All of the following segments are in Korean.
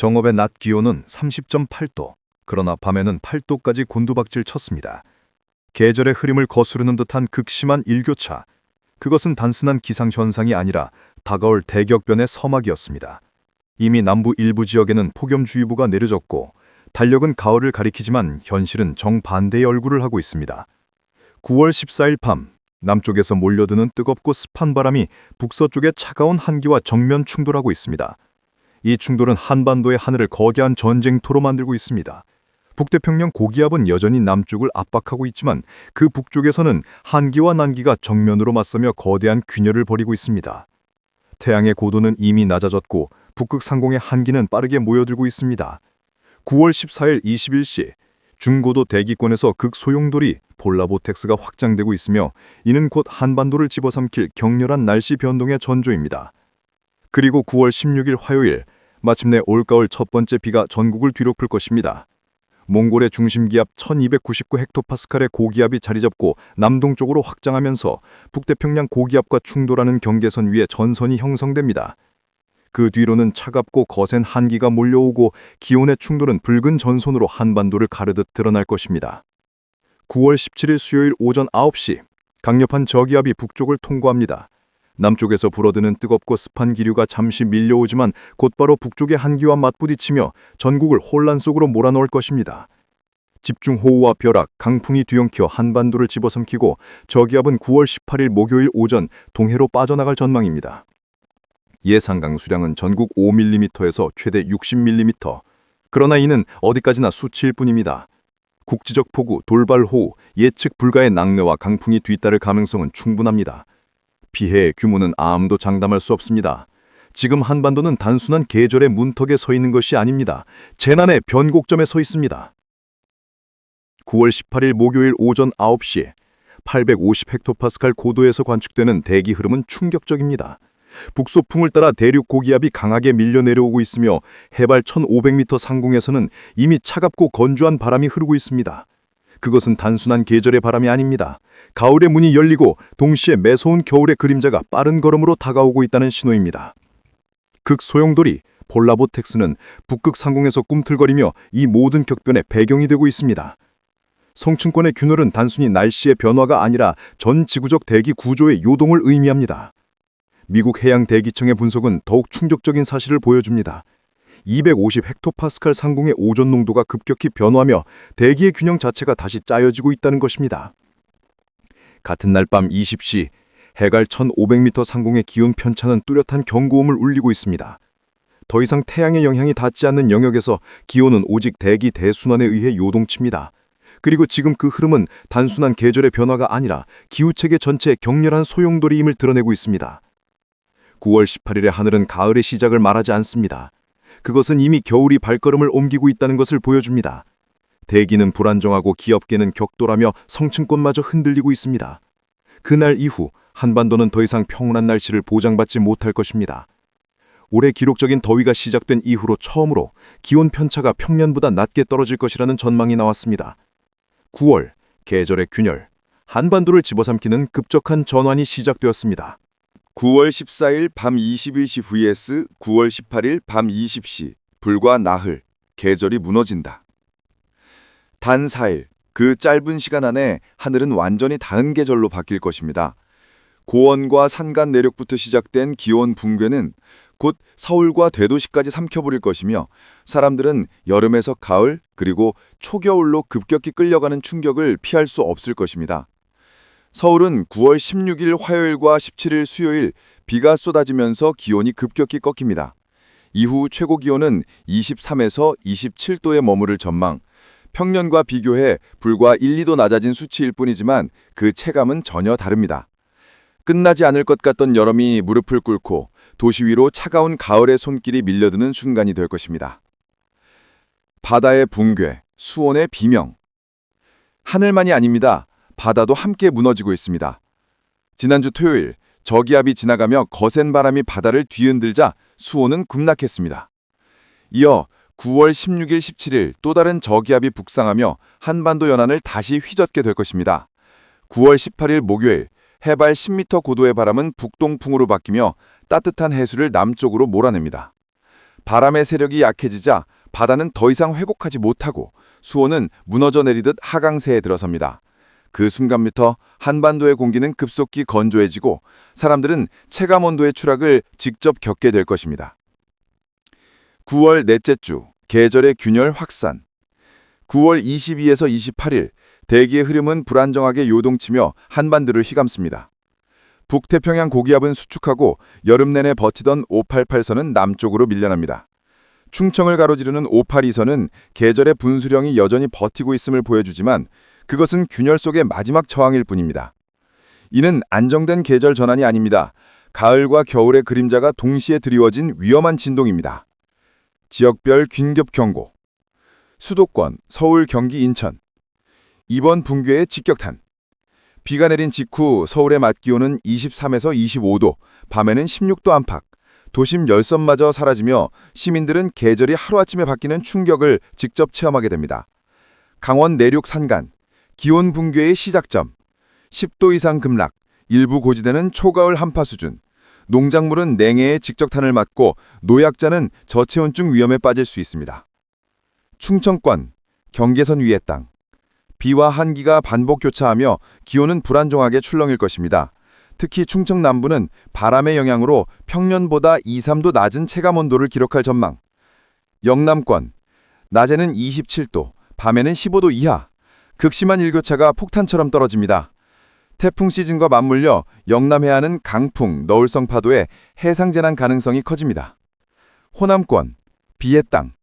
정오의 낮 기온은 30.8도, 그러나 밤에는 8도까지 곤두박질 쳤습니다. 계절의 흐름을 거스르는 듯한 극심한 일교차. 그것은 단순한 기상현상이 아니라 다가올 대격변의 서막이었습니다. 이미 남부 일부 지역에는 폭염주의보가 내려졌고 달력은 가을을 가리키지만 현실은 정반대의 얼굴을 하고 있습니다. 9월 14일 밤, 남쪽에서 몰려드는 뜨겁고 습한 바람이 북서쪽의 차가운 한기와 정면 충돌하고 있습니다. 이 충돌은 한반도의 하늘을 거대한 전쟁터로 만들고 있습니다. 북태평양 고기압은 여전히 남쪽을 압박하고 있지만 그 북쪽에서는 한기와 난기가 정면으로 맞서며 거대한 균열을 벌이고 있습니다. 태양의 고도는 이미 낮아졌고 북극 상공의 한기는 빠르게 모여들고 있습니다. 9월 14일 21시, 중고도 대기권에서 극소용돌이 폴라보텍스가 확장되고 있으며 이는 곧 한반도를 집어삼킬 격렬한 날씨 변동의 전조입니다. 그리고 9월 16일 화요일, 마침내 올가을 첫 번째 비가 전국을 뒤덮을 것입니다. 몽골의 중심기압 1299헥토파스칼의 고기압이 자리잡고 남동쪽으로 확장하면서 북태평양 고기압과 충돌하는 경계선 위에 전선이 형성됩니다. 그 뒤로는 차갑고 거센 한기가 몰려오고 기온의 충돌은 붉은 전선으로 한반도를 가르듯 드러날 것입니다. 9월 17일 수요일 오전 9시, 강력한 저기압이 북쪽을 통과합니다. 남쪽에서 불어드는 뜨겁고 습한 기류가 잠시 밀려오지만 곧바로 북쪽의 한기와 맞부딪히며 전국을 혼란 속으로 몰아넣을 것입니다. 집중호우와 벼락, 강풍이 뒤엉켜 한반도를 집어삼키고 저기압은 9월 18일 목요일 오전 동해로 빠져나갈 전망입니다. 예상 강수량은 전국 5mm에서 최대 60mm. 그러나 이는 어디까지나 수치일 뿐입니다. 국지적 폭우, 돌발호우, 예측 불가의 낙뢰와 강풍이 뒤따를 가능성은 충분합니다. 피해의 규모는 아무도 장담할 수 없습니다. 지금 한반도는 단순한 계절의 문턱에 서 있는 것이 아닙니다. 재난의 변곡점에 서 있습니다. 9월 18일 목요일 오전 9시, 850헥토파스칼 고도에서 관측되는 대기 흐름은 충격적입니다. 북소풍을 따라 대륙 고기압이 강하게 밀려 내려오고 있으며 해발 1500m 상공에서는 이미 차갑고 건조한 바람이 흐르고 있습니다. 그것은 단순한 계절의 바람이 아닙니다. 가을의 문이 열리고 동시에 매서운 겨울의 그림자가 빠른 걸음으로 다가오고 있다는 신호입니다. 극소용돌이 폴라보텍스는 북극 상공에서 꿈틀거리며 이 모든 격변의 배경이 되고 있습니다. 성층권의 균열은 단순히 날씨의 변화가 아니라 전 지구적 대기 구조의 요동을 의미합니다. 미국 해양대기청의 분석은 더욱 충격적인 사실을 보여줍니다. 250헥토파스칼 상공의 오존 농도가 급격히 변화하며 대기의 균형 자체가 다시 짜여지고 있다는 것입니다. 같은 날 밤 20시, 해갈 1500m 상공의 기온 편차는 뚜렷한 경고음을 울리고 있습니다. 더 이상 태양의 영향이 닿지 않는 영역에서 기온은 오직 대기 대순환에 의해 요동칩니다. 그리고 지금 그 흐름은 단순한 계절의 변화가 아니라 기후체계 전체의 격렬한 소용돌이임을 드러내고 있습니다. 9월 18일의 하늘은 가을의 시작을 말하지 않습니다. 그것은 이미 겨울이 발걸음을 옮기고 있다는 것을 보여줍니다. 대기는 불안정하고 기업계는 격돌하며 성층권마저 흔들리고 있습니다. 그날 이후 한반도는 더 이상 평온한 날씨를 보장받지 못할 것입니다. 올해 기록적인 더위가 시작된 이후로 처음으로 기온 편차가 평년보다 낮게 떨어질 것이라는 전망이 나왔습니다. 9월, 계절의 균열, 한반도를 집어삼키는 급격한 전환이 시작되었습니다. 9월 14일 밤 21시 vs 9월 18일 밤 20시, 불과 나흘, 계절이 무너진다. 단 4일, 그 짧은 시간 안에 하늘은 완전히 다른 계절로 바뀔 것입니다. 고원과 산간 내륙부터 시작된 기온 붕괴는 곧 서울과 대도시까지 삼켜버릴 것이며 사람들은 여름에서 가을 그리고 초겨울로 급격히 끌려가는 충격을 피할 수 없을 것입니다. 서울은 9월 16일 화요일과 17일 수요일 비가 쏟아지면서 기온이 급격히 꺾입니다. 이후 최고 기온은 23에서 27도에 머무를 전망, 평년과 비교해 불과 1, 2도 낮아진 수치일 뿐이지만 그 체감은 전혀 다릅니다. 끝나지 않을 것 같던 여름이 무릎을 꿇고 도시 위로 차가운 가을의 손길이 밀려드는 순간이 될 것입니다. 바다의 붕괴, 수온의 비명. 하늘만이 아닙니다. 바다도 함께 무너지고 있습니다. 지난주 토요일, 저기압이 지나가며 거센 바람이 바다를 뒤흔들자 수온은 급락했습니다. 이어 9월 16일, 17일 또 다른 저기압이 북상하며 한반도 연안을 다시 휘젓게 될 것입니다. 9월 18일 목요일, 해발 10m 고도의 바람은 북동풍으로 바뀌며 따뜻한 해수를 남쪽으로 몰아냅니다. 바람의 세력이 약해지자 바다는 더 이상 회복하지 못하고 수온은 무너져 내리듯 하강세에 들어섭니다. 그 순간부터 한반도의 공기는 급속히 건조해지고 사람들은 체감온도의 추락을 직접 겪게 될 것입니다. 9월 넷째 주, 계절의 균열 확산. 9월 22에서 28일, 대기의 흐름은 불안정하게 요동치며 한반도를 휘감습니다. 북태평양 고기압은 수축하고 여름 내내 버티던 588선은 남쪽으로 밀려납니다. 충청을 가로지르는 582선은 계절의 분수령이 여전히 버티고 있음을 보여주지만 그것은 균열 속의 마지막 저항일 뿐입니다. 이는 안정된 계절 전환이 아닙니다. 가을과 겨울의 그림자가 동시에 드리워진 위험한 진동입니다. 지역별 긴급 경고. 수도권, 서울, 경기, 인천. 이번 붕괴의 직격탄. 비가 내린 직후 서울의 낮 기온은 23에서 25도, 밤에는 16도 안팎. 도심 열선마저 사라지며 시민들은 계절이 하루아침에 바뀌는 충격을 직접 체험하게 됩니다. 강원 내륙 산간, 기온 붕괴의 시작점. 10도 이상 급락, 일부 고지대는 초가을 한파 수준. 농작물은 냉해의 직격탄을 맞고 노약자는 저체온증 위험에 빠질 수 있습니다. 충청권, 경계선 위의 땅. 비와 한기가 반복 교차하며 기온은 불안정하게 출렁일 것입니다. 특히 충청 남부는 바람의 영향으로 평년보다 2~3도 낮은 체감온도를 기록할 전망. 영남권, 낮에는 27도, 밤에는 15도 이하. 극심한 일교차가 폭탄처럼 떨어집니다. 태풍 시즌과 맞물려 영남 해안은 강풍, 너울성 파도에 해상 재난 가능성이 커집니다. 호남권, 비의 땅.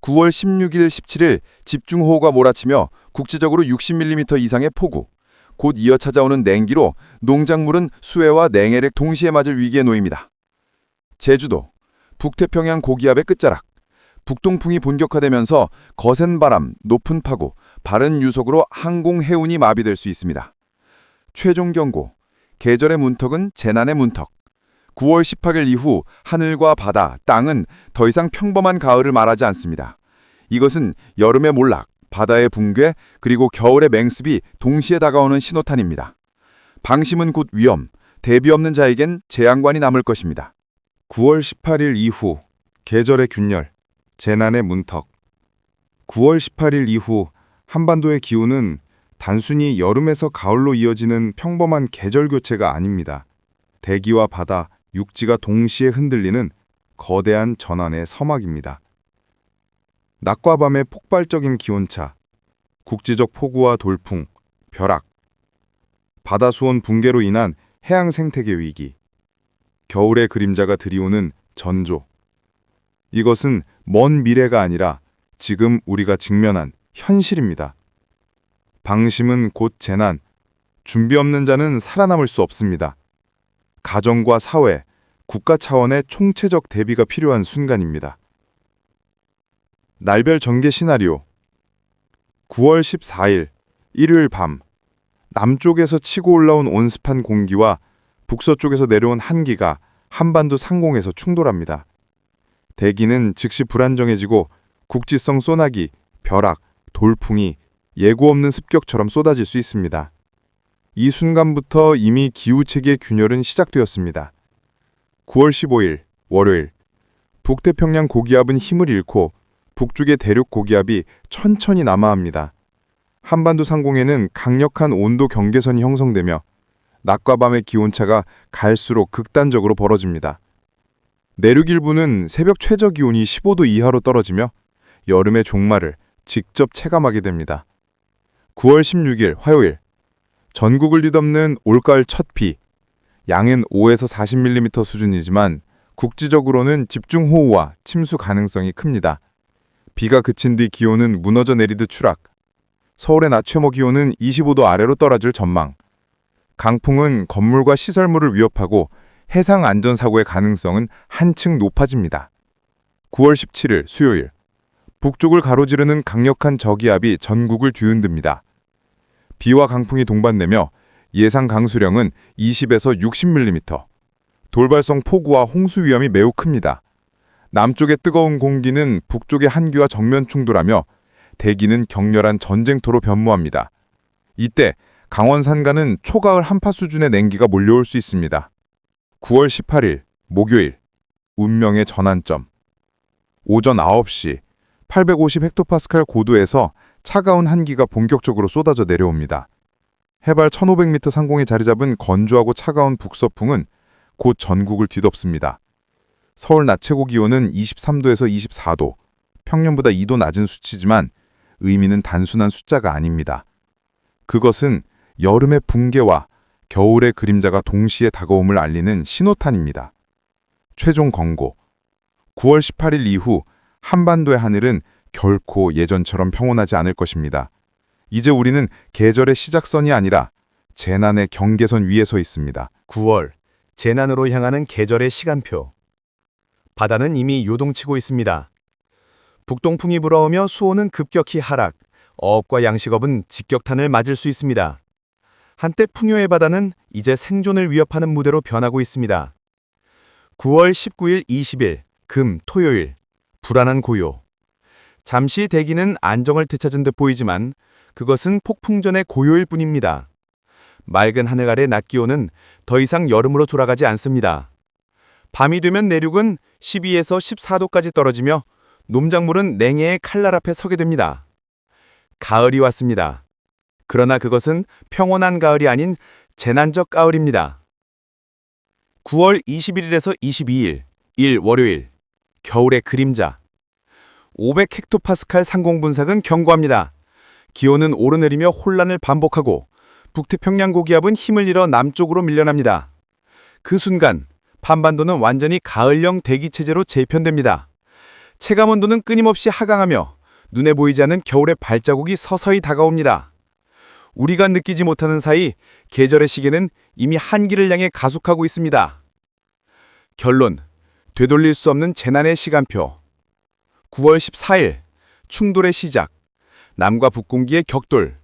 9월 16일, 17일 집중호우가 몰아치며 국지적으로 60mm 이상의 폭우, 곧 이어 찾아오는 냉기로 농작물은 수해와 냉해를 동시에 맞을 위기에 놓입니다. 제주도, 북태평양 고기압의 끝자락. 북동풍이 본격화되면서 거센 바람, 높은 파고, 바른 유속으로 항공 해운이 마비될 수 있습니다. 최종 경고, 계절의 문턱은 재난의 문턱. 9월 18일 이후 하늘과 바다, 땅은 더 이상 평범한 가을을 말하지 않습니다. 이것은 여름의 몰락, 바다의 붕괴, 그리고 겨울의 맹습이 동시에 다가오는 신호탄입니다. 방심은 곧 위험, 대비 없는 자에겐 재앙관이 남을 것입니다. 9월 18일 이후 계절의 균열, 재난의 문턱. 9월 18일 이후 한반도의 기온은 단순히 여름에서 가을로 이어지는 평범한 계절 교체가 아닙니다. 대기와 바다, 육지가 동시에 흔들리는 거대한 전환의 서막입니다. 낮과 밤의 폭발적인 기온차, 국지적 폭우와 돌풍, 벼락, 바다 수온 붕괴로 인한 해양 생태계 위기, 겨울의 그림자가 드리우는 전조. 이것은 먼 미래가 아니라 지금 우리가 직면한 현실입니다. 방심은 곧 재난, 준비 없는 자는 살아남을 수 없습니다. 가정과 사회, 국가 차원의 총체적 대비가 필요한 순간입니다. 날별 전개 시나리오. 9월 14일, 일요일 밤, 남쪽에서 치고 올라온 온습한 공기와 북서쪽에서 내려온 한기가 한반도 상공에서 충돌합니다. 대기는 즉시 불안정해지고 국지성 소나기, 벼락, 돌풍이 예고 없는 습격처럼 쏟아질 수 있습니다. 이 순간부터 이미 기후체계의 균열은 시작되었습니다. 9월 15일, 월요일, 북태평양 고기압은 힘을 잃고 북쪽의 대륙 고기압이 천천히 남하합니다. 한반도 상공에는 강력한 온도 경계선이 형성되며 낮과 밤의 기온차가 갈수록 극단적으로 벌어집니다. 내륙 일부는 새벽 최저 기온이 15도 이하로 떨어지며 여름의 종말을 직접 체감하게 됩니다. 9월 16일 화요일, 전국을 뒤덮는 올가을 첫 비. 양은 5에서 40mm 수준이지만 국지적으로는 집중호우와 침수 가능성이 큽니다. 비가 그친 뒤 기온은 무너져 내리듯 추락. 서울의 낮 최모 기온은 25도 아래로 떨어질 전망. 강풍은 건물과 시설물을 위협하고 해상 안전사고의 가능성은 한층 높아집니다. 9월 17일 수요일, 북쪽을 가로지르는 강력한 저기압이 전국을 뒤흔듭니다. 비와 강풍이 동반되며 예상 강수량은 20에서 60mm. 돌발성 폭우와 홍수 위험이 매우 큽니다. 남쪽의 뜨거운 공기는 북쪽의 한기와 정면 충돌하며 대기는 격렬한 전쟁터로 변모합니다. 이때 강원 산간은 초가을 한파 수준의 냉기가 몰려올 수 있습니다. 9월 18일 목요일, 운명의 전환점. 오전 9시 850헥토파스칼 고도에서 차가운 한기가 본격적으로 쏟아져 내려옵니다. 해발 1500m 상공에 자리 잡은 건조하고 차가운 북서풍은 곧 전국을 뒤덮습니다. 서울 낮 최고 기온은 23도에서 24도, 평년보다 2도 낮은 수치지만 의미는 단순한 숫자가 아닙니다. 그것은 여름의 붕괴와 겨울의 그림자가 동시에 다가옴을 알리는 신호탄입니다. 최종 권고. 9월 18일 이후 한반도의 하늘은 결코 예전처럼 평온하지 않을 것입니다. 이제 우리는 계절의 시작선이 아니라 재난의 경계선 위에 서 있습니다. 9월, 재난으로 향하는 계절의 시간표. 바다는 이미 요동치고 있습니다. 북동풍이 불어오며 수온은 급격히 하락, 어업과 양식업은 직격탄을 맞을 수 있습니다. 한때 풍요의 바다는 이제 생존을 위협하는 무대로 변하고 있습니다. 9월 19일, 20일, 금, 토요일, 불안한 고요. 잠시 대기는 안정을 되찾은 듯 보이지만 그것은 폭풍전의 고요일 뿐입니다. 맑은 하늘 아래 낮 기온은 더 이상 여름으로 돌아가지 않습니다. 밤이 되면 내륙은 12에서 14도까지 떨어지며 농작물은 냉해의 칼날 앞에 서게 됩니다. 가을이 왔습니다. 그러나 그것은 평온한 가을이 아닌 재난적 가을입니다. 9월 21일에서 22일, 일 월요일, 겨울의 그림자. 500헥토파스칼 상공분삭은 견고합니다. 기온은 오르내리며 혼란을 반복하고 북태평양 고기압은 힘을 잃어 남쪽으로 밀려납니다. 그 순간 한반도는 완전히 가을형 대기체제로 재편됩니다. 체감온도는 끊임없이 하강하며 눈에 보이지 않는 겨울의 발자국이 서서히 다가옵니다. 우리가 느끼지 못하는 사이 계절의 시계는 이미 한기를 향해 가속하고 있습니다. 결론, 되돌릴 수 없는 재난의 시간표. 9월 14일, 충돌의 시작. 남과 북공기의 격돌.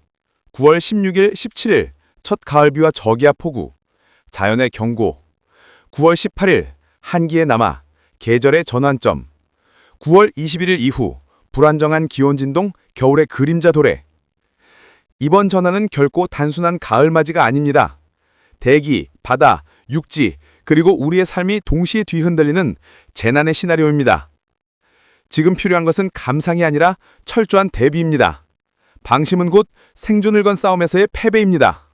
9월 16일, 17일, 첫 가을비와 저기압 폭우. 자연의 경고. 9월 18일, 한기에 남아 계절의 전환점. 9월 21일 이후, 불안정한 기온 진동, 겨울의 그림자 도래. 이번 전환은 결코 단순한 가을맞이가 아닙니다. 대기, 바다, 육지, 그리고 우리의 삶이 동시에 뒤흔들리는 재난의 시나리오입니다. 지금 필요한 것은 감상이 아니라 철저한 대비입니다. 방심은 곧 생존을 건 싸움에서의 패배입니다.